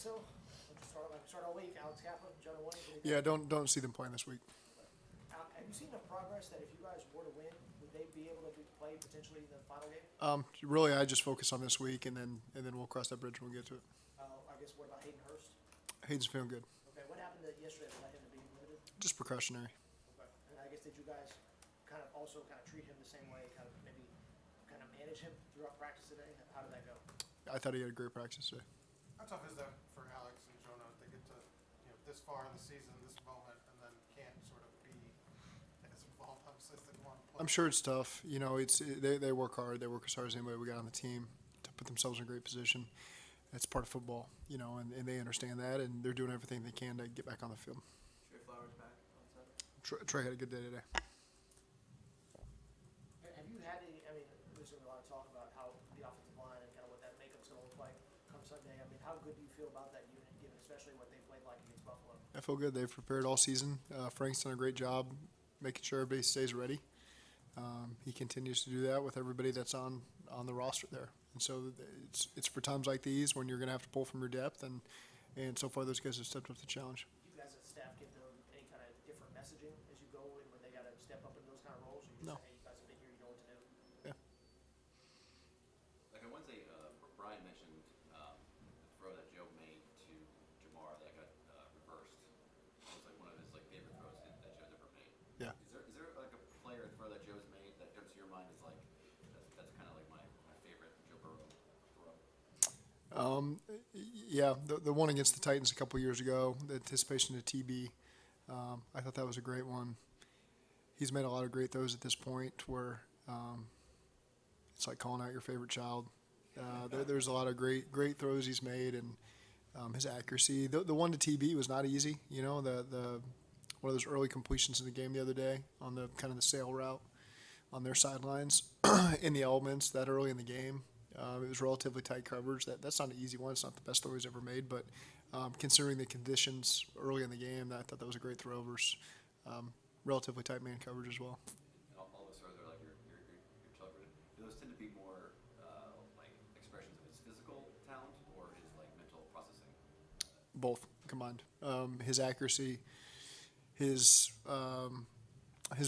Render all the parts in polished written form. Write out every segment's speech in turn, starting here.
So, let's start our week. Alex Kaplan, Jonah Williams. Yeah, don't see them playing this week. Have you seen enough progress that if you guys were to win, would they be able to play potentially the final game? Really, I just focus on this week, and then we'll cross that bridge when we get to it. I guess what about Hayden Hurst? Hayden's feeling good. Okay, what happened yesterday that led him to be limited? Just precautionary. Okay, and I guess did you guys kind of treat him the same way, maybe manage him throughout practice today? How did that go? I thought he had a great practice today. How tough is that for Alex and Jonah? They get to this far in the season, this moment, and then can't sort of be as involved obviously as they want to play. I'm sure it's tough. They work hard. They work as hard as anybody we got on the team to put themselves in a great position. It's part of football, and they understand that, and they're doing everything they can to get back on the field. Trey Flowers back on Saturday? Trey had a good day today. Have you had there's been a lot of talk about how the offensive line and kind of what that makeup's going to look like come Sunday. How good do you feel about that unit, given especially what they played like against Buffalo? I feel good. They've prepared all season. Frank's done a great job making sure everybody stays ready. He continues to do that with everybody that's on the roster there. And so it's for times like these when you're going to have to pull from your depth, and so far those guys have stepped up to the challenge. You guys as staff give them any kind of different messaging as you go in when they got to step up in those kind of roles? Or you No. say, hey, you guys have been here, you know what to do? Yeah. Like on Wednesday, Brian mentioned the throw that Joe made to Jamar that got reversed. It was like one of his favorite throws that Joe's ever made. Yeah. Is there like a player throw that Joe's made that comes to your mind as like that's kind of like my favorite Joe Burrow throw? Yeah, the one against the Titans a couple years ago, the anticipation to TB, I thought that was a great one. He's made a lot of great throws at this point where it's like calling out your favorite child. There's a lot of great throws he's made, and his accuracy. The one to TB was not easy. The one of those early completions in the game the other day on the kind of the sail route on their sidelines in the elements that early in the game. It was relatively tight coverage. That's not an easy one. It's not the best throw he's ever made, but considering the conditions early in the game, I thought that was a great throw versus relatively tight man coverage as well. And all those throws are like your children. Do those tend to be more like expressions of his physical talent or his like mental processing? Both combined. His accuracy, his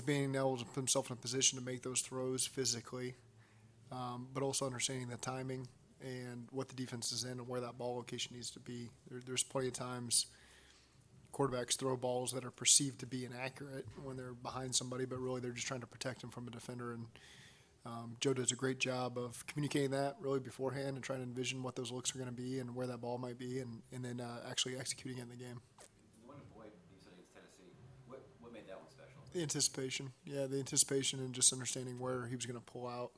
being able to put himself in a position to make those throws physically, but also understanding the timing and what the defense is in and where that ball location needs to be. There's plenty of times quarterbacks throw balls that are perceived to be inaccurate when they're behind somebody, but really they're just trying to protect him from a defender. And Joe does a great job of communicating that really beforehand and trying to envision what those looks are going to be and where that ball might be, and then actually executing it in the game. The one to Boyd, you said against Tennessee. What made that one special? The anticipation. Yeah, the anticipation and just understanding where he was going to pull out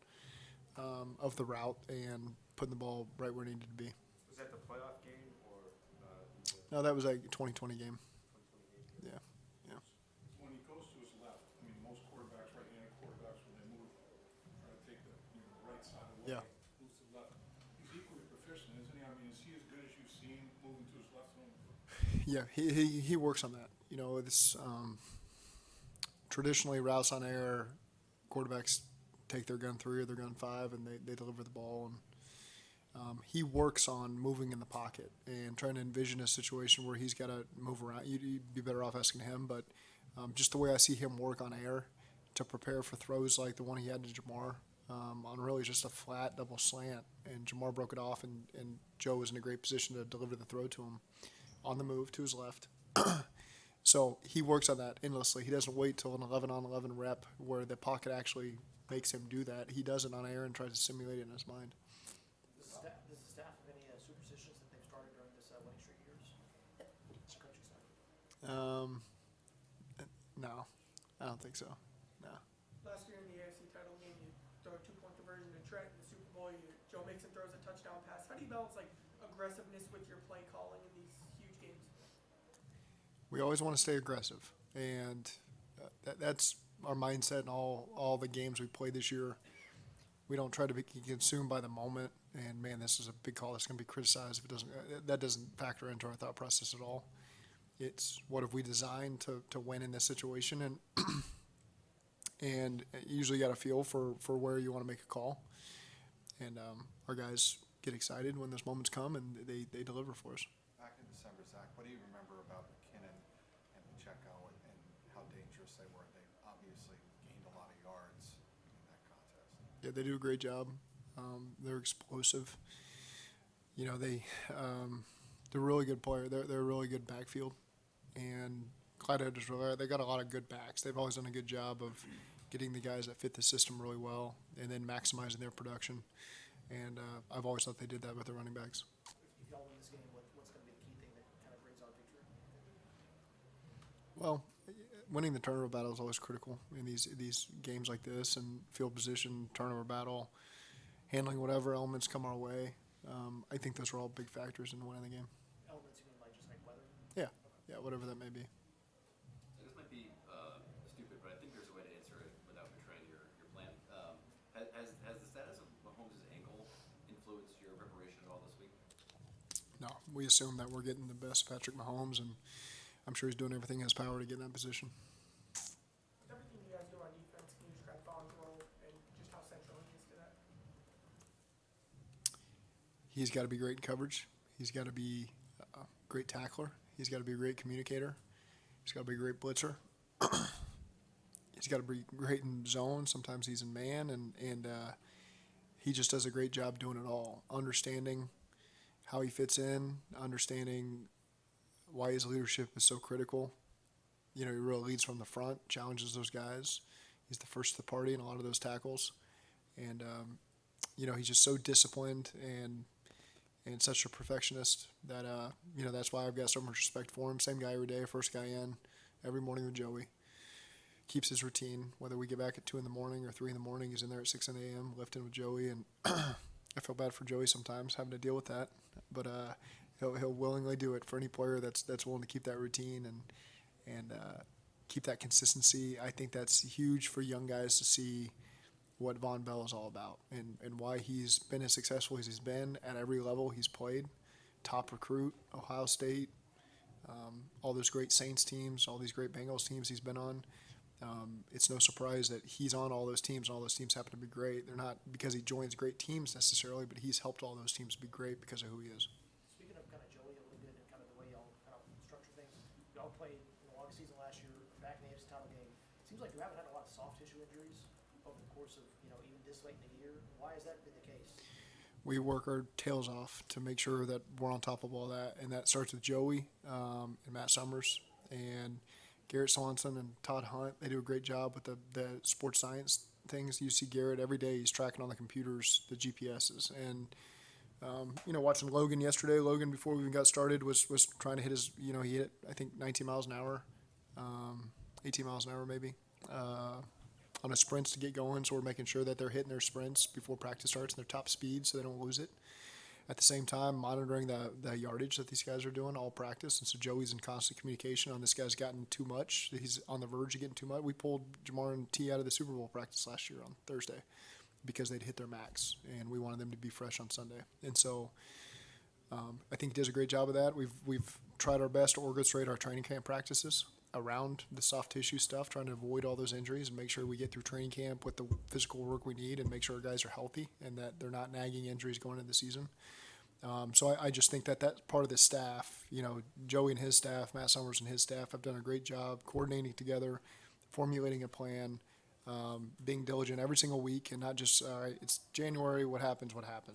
of the route and putting the ball right where it needed to be. Was that the playoff game or? No, that was like a 2020 game. Yeah. When he goes to his left, most quarterbacks, right-handed quarterbacks, when they move, try to take the right side away, Yeah. moves to the left. He's equally proficient, isn't he? Is he as good as you've seen moving to his left hand? Yeah, he works on that. This traditionally routes on air, quarterbacks take their gun 3 or their gun 5 and they deliver the ball. And he works on moving in the pocket and trying to envision a situation where he's got to move around. You'd be better off asking him, but just the way I see him work on air to prepare for throws like the one he had to Jamar on really just a flat double slant, and Jamar broke it off, and Joe was in a great position to deliver the throw to him on the move to his left. So he works on that endlessly. He doesn't wait till an 11-on-11 rep where the pocket actually makes him do that. He does it on air and tries to simulate it in his mind. Does the staff have any superstitions that they've started during this winning streak years? Coaching staff. No, I don't think so. No. Last year in the AFC title game, you throw a 2-point conversion to Trent in the Super Bowl. Joe Mixon throws a touchdown pass. How do you balance aggressiveness with your play calling in these huge games? We always want to stay aggressive, and that's our mindset in all the games we play this year. We don't try to be consumed by the moment, and man, this is a big call that's going to be criticized if it doesn't. That doesn't factor into our thought process at all. It's what have we designed to win in this situation, and you usually got a feel for where you want to make a call, and our guys get excited when those moments come and they deliver for us. Back December, Zach, what do you remember about McKinnon and Pacheco and how dangerous they were? They obviously gained a lot of yards in that contest. Yeah, they do a great job. They're explosive. You know, they're a really good player. They're a really good backfield. And Clyde Edwards, they got a lot of good backs. They've always done a good job of getting the guys that fit the system really well and then maximizing their production. And I've always thought they did that with their running backs. If y'all win this game, what's going to be the key thing that kind of brings out victory? Well, winning the turnover battle is always critical in these games like this, and field position, turnover battle, handling whatever elements come our way. I think those are all big factors in winning the game. Elements, you mean like just like weather? Yeah, whatever that may be. This might be stupid, but I think there's a way to answer it without betraying your plan. Has the status of Mahomes' ankle influenced your preparation at all this week? No, we assume that we're getting the best Patrick Mahomes, and I'm sure he's doing everything in his power to get in that position. With everything you guys do on defense, can you describe Vaughn's role and just how central he is to that? He's got to be great in coverage. He's got to be a great tackler. He's got to be a great communicator. He's got to be a great blitzer. He's got to be great in zone. Sometimes he's in man, and he just does a great job doing it all. Understanding how he fits in, understanding why his leadership is so critical. You know, he really leads from the front, challenges those guys. He's the first to the party in a lot of those tackles. And, you know, he's just so disciplined and such a perfectionist that, you know, that's why I've got so much respect for him. Same guy every day, first guy in, every morning with Joey. Keeps his routine. Whether we get back at 2 in the morning or 3 in the morning, he's in there at 6 a.m. lifting with Joey. And I feel bad for Joey sometimes having to deal with that. But he'll willingly do it for any player that's willing to keep that routine and keep that consistency. I think that's huge for young guys to see what Von Bell is all about and why he's been as successful as he's been at every level he's played. Top recruit, Ohio State, all those great Saints teams, all these great Bengals teams he's been on. It's no surprise that he's on all those teams, and all those teams happen to be great. They're not because he joins great teams necessarily, but he's helped all those teams be great because of who he is. Speaking of kind of Joey a little bit and kind of the way y'all kind of structure things, y'all played in the long season last year, back in the AFC title game. Seems like you haven't had a lot of soft tissue injuries over the course of, you know, even this late in the year. Why has that been the case? We work our tails off to make sure that we're on top of all that, and that starts with Joey and Matt Summers and Garrett Swanson and Todd Hunt. They do a great job with the sports science things. You see Garrett every day. He's tracking on the computers, the GPSs. And, you know, watching Logan yesterday, Logan, before we even got started, was trying to hit his, you know, he hit, I think, 19 miles an hour, 18 miles an hour maybe, on a sprints to get going. So we're making sure that they're hitting their sprints before practice starts and their top speed so they don't lose it. At the same time, monitoring the yardage that these guys are doing all practice. And so Joey's in constant communication on this guy's gotten too much. He's on the verge of getting too much. We pulled Jamar and T out of the Super Bowl practice last year on Thursday because they'd hit their max, and we wanted them to be fresh on Sunday. And so I think he does a great job of that. We've tried our best to orchestrate our training camp practices around the soft tissue stuff, trying to avoid all those injuries and make sure we get through training camp with the physical work we need and make sure our guys are healthy and that they're not nagging injuries going into the season. So I just think that that's part of the staff. You know, Joey and his staff, Matt Summers and his staff have done a great job coordinating together, formulating a plan, being diligent every single week, and not just, all right, it's January, what happens.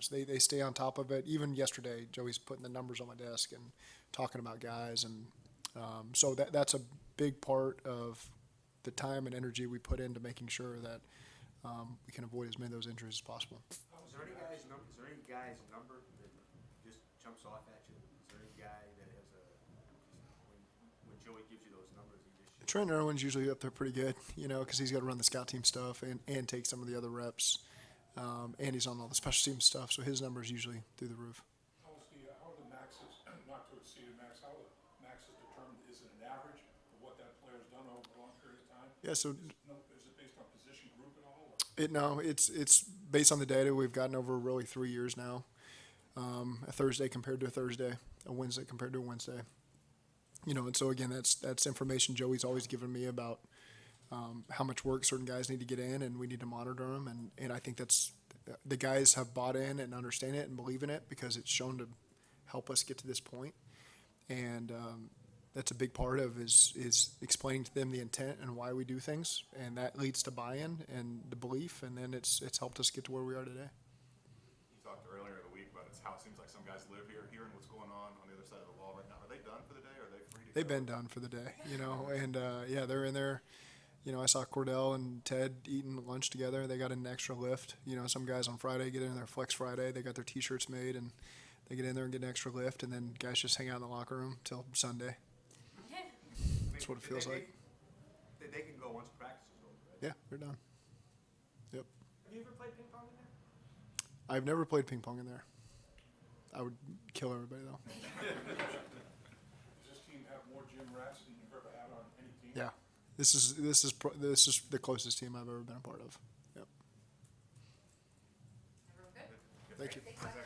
They stay on top of it. Even yesterday, Joey's putting the numbers on my desk and talking about guys. And so that's a big part of the time and energy we put into making sure that we can avoid as many of those injuries as possible. Is there any guy's number that just jumps off at you? Is there any guy that has when Joey gives you those numbers, he just Trent Irwin's usually up there pretty good, you know, because he's got to run the scout team stuff and take some of the other reps, and he's on all the special team stuff, so his number is usually through the roof. How are the maxes, not to exceed a max, how are the maxes determined? Is it an average of what that player's done over a long period of time? Yeah, so Is it based on position group at all? it's based on the data we've gotten over really 3 years now. A Thursday compared to a Thursday, a Wednesday compared to a Wednesday. You know, and so again, that's information Joey's always given me about how much work certain guys need to get in, and we need to monitor them. And I think that's the guys have bought in and understand it and believe in it because it's shown to help us get to this point. and that's a big part of is explaining to them the intent and why we do things, and that leads to buy-in and the belief, and then it's helped us get to where we are today. You talked earlier in the week about how it seems like some guys live here, hearing what's going on the other side of the wall right now. Are they done for the day? Or are they free to They've go? been done for the day, and yeah, they're in there. I saw Cordell and Ted eating lunch together. They got an extra lift. Some guys on Friday get in their Flex Friday. They got their T-shirts made, and they get in there and get an extra lift, and then guys just hang out in the locker room till Sunday. That's what it feels like. They can go once practice is over, right? Yeah, they're done. Yep. Have you ever played ping pong in there? I've never played ping pong in there. I would kill everybody though. Does this team have more gym rats than you've ever had on any team? Yeah. This is the closest team I've ever been a part of. Yep. Everyone good? Thank you. Thanks, Zach.